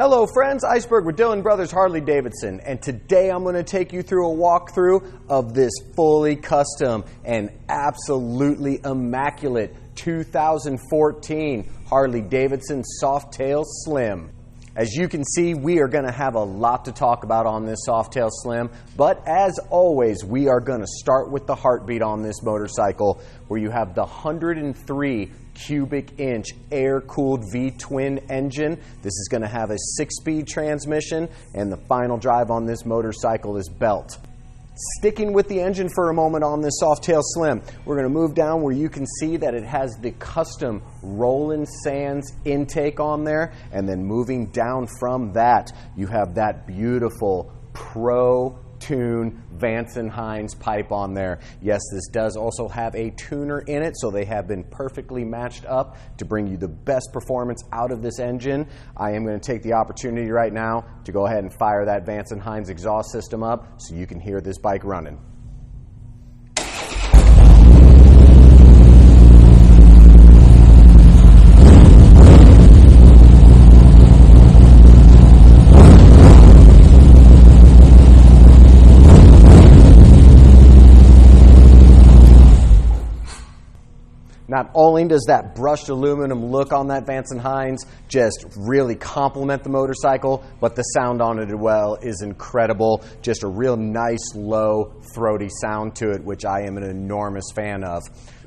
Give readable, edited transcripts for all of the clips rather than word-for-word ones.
Hello friends, Iceberg with Dillon Brothers Harley-Davidson, and today I'm going to take you through a walkthrough of this fully custom and absolutely immaculate 2014 Harley-Davidson Softail Slim. As you can see, we are going to have a lot to talk about on this Softail Slim, but as always, we are going to start with the heartbeat on this motorcycle, where you have the 103 cubic inch air-cooled V-twin engine. This is going to have a 6-speed transmission, and the final drive on this motorcycle is belt. Sticking with the engine for a moment on this Softail Slim, we're going to move down where you can see that it has the custom Roland Sands intake on there, and then moving down from that, you have that beautiful Pro Tune Vance and Hines pipe on there. Yes, this does also have a tuner in it, so they have been perfectly matched up to bring you the best performance out of this engine. I am going to take the opportunity right now to go ahead and fire that Vance and Hines exhaust system up so you can hear this bike running. Not only does that brushed aluminum look on that Vance and Hines just really complement the motorcycle, but the sound on it as well is incredible. Just a real nice, low, throaty sound to it, which I am an enormous fan of.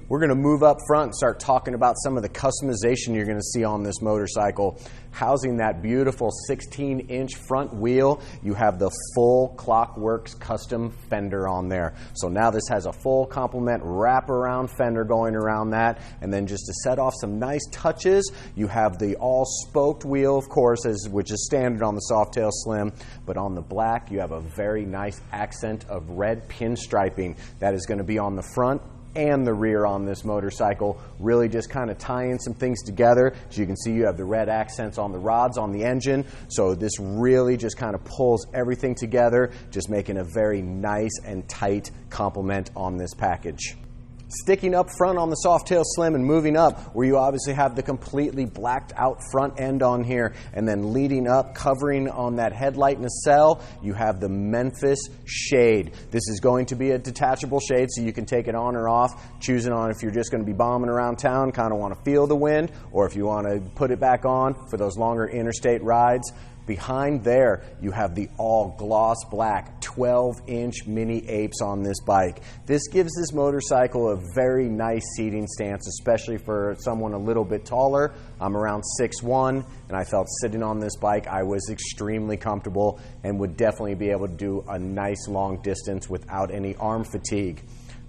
We're going to move up front and start talking about some of the customization you're going to see on this motorcycle. Housing that beautiful 16-inch front wheel, you have the full Clockworks custom fender on there. So now this has a full complement wraparound fender going around that. And then just to set off some nice touches, you have the all-spoked wheel, of course, which is standard on the Softail Slim. But on the black, you have a very nice accent of red pinstriping that is going to be on the front and the rear on this motorcycle, really just kind of tying some things together. As you can see, you have the red accents on the rods on the engine, so this really just kind of pulls everything together, just making a very nice and tight complement on this package. Sticking up front on the Softail Slim and moving up, where you obviously have the completely blacked out front end on here, and then leading up, covering on that headlight nacelle, you have the Memphis shade. This is going to be a detachable shade, so you can take it on or off, choosing on if you're just going to be bombing around town, kind of want to feel the wind, or if you want to put it back on for those longer interstate rides. Behind there, you have the all gloss black 12-inch mini apes on this bike. This gives this motorcycle a very nice seating stance, especially for someone a little bit taller. I'm around 6'1", and I felt sitting on this bike I was extremely comfortable and would definitely be able to do a nice long distance without any arm fatigue.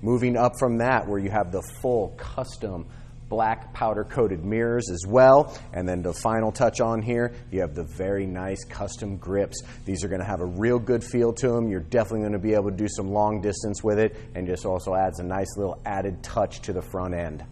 Moving up from that, where you have the full custom black powder coated mirrors as well, and then the final touch on here, you have the very nice custom grips. These are going to have a real good feel to them. You're definitely going to be able to do some long distance with it, and just also adds a nice little added touch to the front end.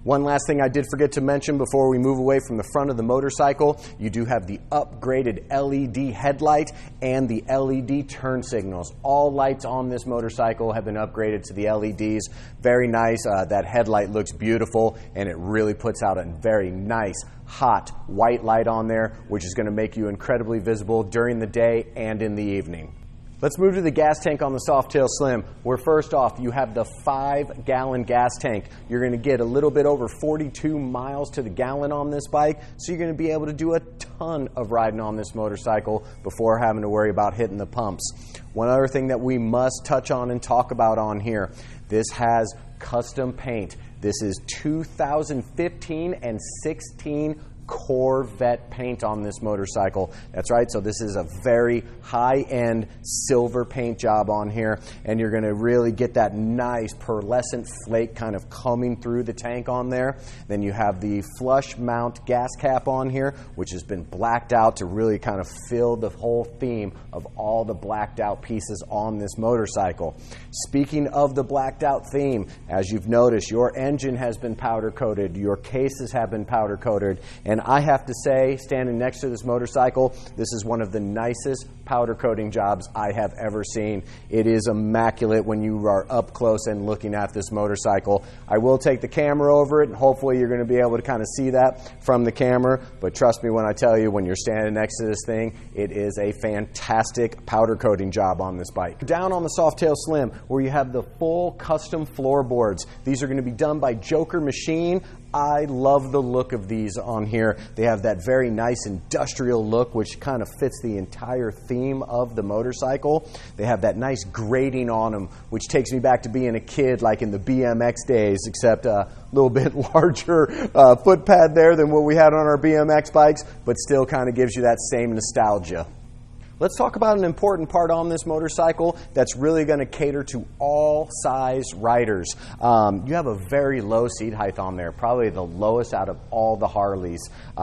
One last thing I did forget to mention before we move away from the front of the motorcycle, you do have the upgraded LED headlight and the LED turn signals. All lights on this motorcycle have been upgraded to the LEDs. Very nice. That headlight looks beautiful, and it really puts out a very nice, hot white light on there, which is going to make you incredibly visible during the day and in the evening. Let's move to the gas tank on the Softail Slim, where first off, you have the 5-gallon gas tank. You're going to get a little bit over 42 miles to the gallon on this bike, so you're going to be able to do a ton of riding on this motorcycle before having to worry about hitting the pumps. One other thing that we must touch on and talk about on here, this has custom paint. This is 2015 and 16 Corvette paint on this motorcycle. That's right, so this is a very high-end silver paint job on here, and you're going to really get that nice pearlescent flake kind of coming through the tank on there. Then you have the flush mount gas cap on here, which has been blacked out to really kind of fill the whole theme of all the blacked out pieces on this motorcycle. Speaking of the blacked out theme, as you've noticed, your engine has been powder coated, your cases have been powder coated, and I have to say, standing next to this motorcycle, this is one of the nicest powder coating jobs I have ever seen. It is immaculate when you are up close and looking at this motorcycle. I will take the camera over it, and hopefully you're going to be able to kind of see that from the camera, but trust me when I tell you, when you're standing next to this thing, it is a fantastic powder coating job on this bike. Down on the Softail Slim, where you have the full custom floorboards. These are going to be done by Joker Machine. I love the look of these on here. They have that very nice industrial look, which kind of fits the entire theme of the motorcycle. They have that nice grating on them, which takes me back to being a kid, like in the BMX days, except a little bit larger foot pad there than what we had on our BMX bikes, but still kind of gives you that same nostalgia. Let's talk about an important part on this motorcycle that's really going to cater to all size riders. You have a very low seat height on there, probably the lowest out of all the Harleys.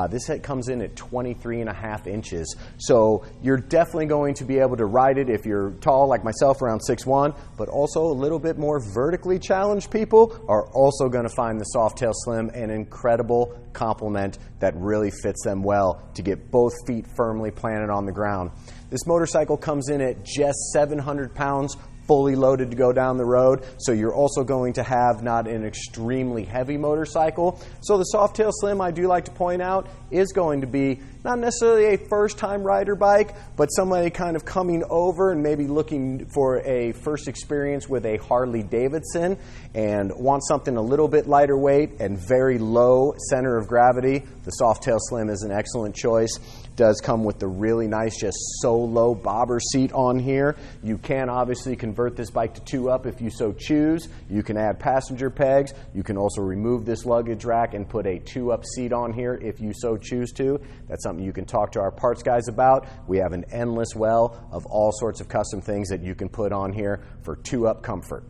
This head comes in at 23.5 inches. So you're definitely going to be able to ride it if you're tall like myself, around 6'1", but also a little bit more vertically challenged people are also going to find the Softail Slim an incredible complement that really fits them well to get both feet firmly planted on the ground. This motorcycle comes in at just 700 pounds, fully loaded to go down the road, so you're also going to have not an extremely heavy motorcycle. So the Softail Slim, I do like to point out, is going to be not necessarily a first-time rider bike, but somebody kind of coming over and maybe looking for a first experience with a Harley-Davidson and want something a little bit lighter weight and very low center of gravity. The Softail Slim is an excellent choice. Does come with the really nice just solo bobber seat on here. You can obviously convert this bike to 2-up if you so choose. You can add passenger pegs. You can also remove this luggage rack and put a 2-up seat on here if you so choose to. That's something you can talk to our parts guys about. We have an endless well of all sorts of custom things that you can put on here for 2-up comfort.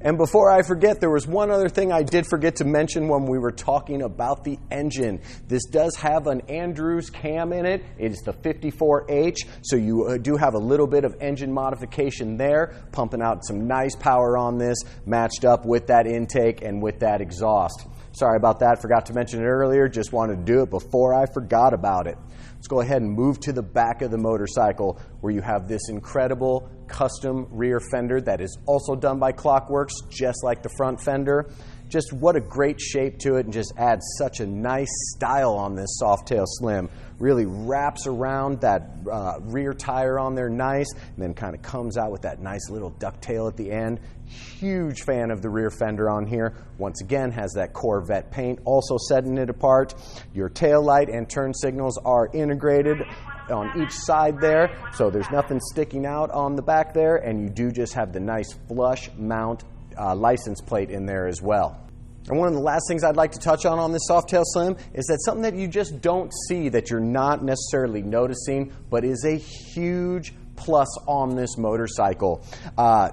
And before I forget, there was one other thing I did forget to mention when we were talking about the engine. This does have an Andrews cam in it. It is the 54H, so you do have a little bit of engine modification there, pumping out some nice power on this, matched up with that intake and with that exhaust. Sorry about that, forgot to mention it earlier, just wanted to do it before I forgot about it. Let's go ahead and move to the back of the motorcycle where you have this incredible custom rear fender that is also done by Clockworks, just like the front fender. Just what a great shape to it, and just adds such a nice style on this Softail Slim. Really wraps around that rear tire on there nice, and then kind of comes out with that nice little ducktail at the end. Huge fan of the rear fender on here. Once again, has that Corvette paint also setting it apart. Your tail light and turn signals are integrated on each side there, so there's nothing sticking out on the back there, and you do just have the nice flush mount license plate in there as well. And one of the last things I'd like to touch on this Softail Slim is that something that you just don't see, that you're not necessarily noticing, but is a huge plus on this motorcycle.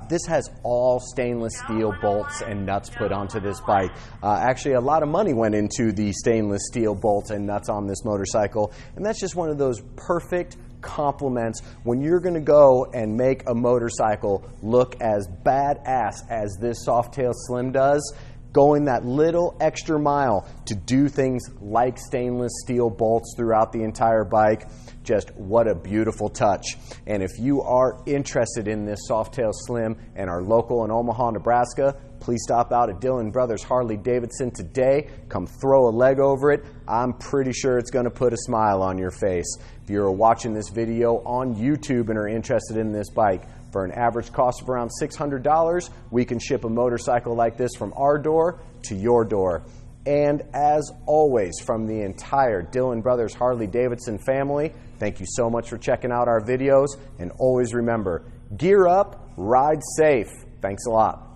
This has all stainless steel bolts and nuts put onto this bike. Actually, a lot of money went into the stainless steel bolts and nuts on this motorcycle, and that's just one of those perfect compliments when you're going to go and make a motorcycle look as badass as this Softail Slim does. Going that little extra mile to do things like stainless steel bolts throughout the entire bike, just what a beautiful touch. And if you are interested in this Softail Slim and are local in Omaha, Nebraska, please stop out at Dillon Brothers Harley-Davidson today. Come throw a leg over it. I'm pretty sure it's going to put a smile on your face. If you're watching this video on YouTube and are interested in this bike, for an average cost of around $600, we can ship a motorcycle like this from our door to your door. And as always, from the entire Dillon Brothers Harley-Davidson family, thank you so much for checking out our videos. And always remember, gear up, ride safe. Thanks a lot.